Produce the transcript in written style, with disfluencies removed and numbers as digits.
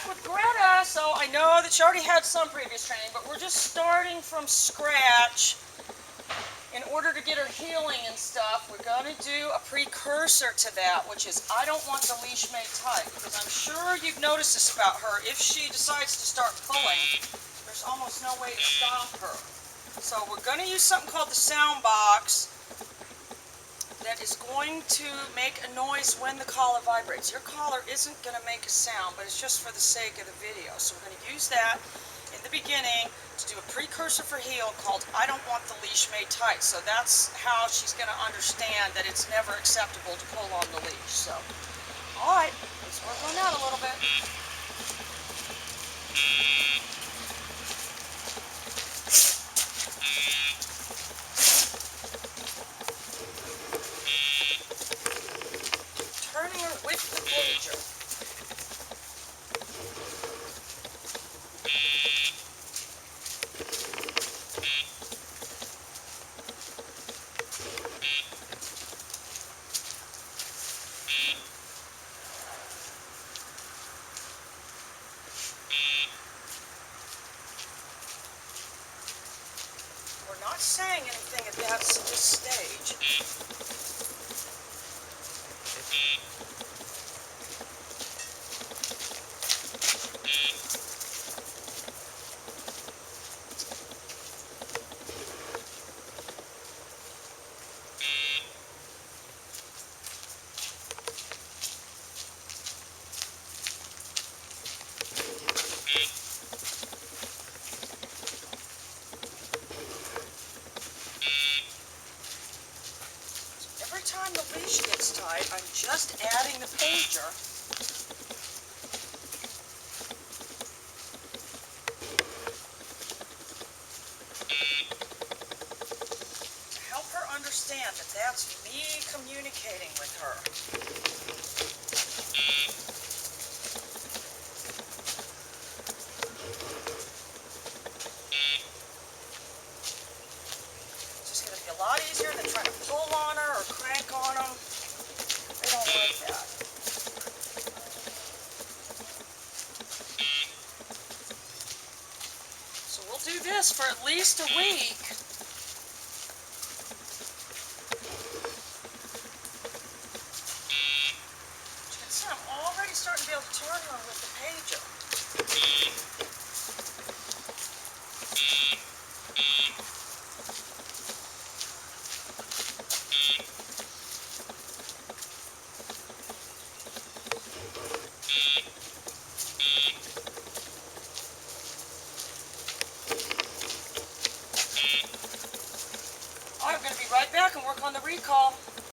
back with Greta. So I know that she already had some previous training, but we're just starting from scratch. In order to get her healing and stuff, we're going to do a precursor to that, which is I don't want the leash made tight, because I'm sure you've noticed this about her. If she decides to start pulling, there's almost no way to stop her. So we're going to use something called the sound box that is going to make a noise when the collar vibrates. Your collar isn't going to make a sound, but it's just for the sake of the video. So we're going to use that in the beginning to do a precursor for heel called I don't want the leash made tight. So that's how she's going to understand that it's never acceptable to pull on the leash. So, alright, let's work on that a little bit. Turning her with the pager. We're not saying anything at this stage. Every time the leash gets tight, I'm just adding the pager. To help her understand that that's me communicating with her. It's just going to be a lot easier than trying to pull on her or crank on them. They don't like that. So we'll do this for at least a week. You can see I'm already starting to be able to turn her with the pager. I'm going to be right back and work on the recall.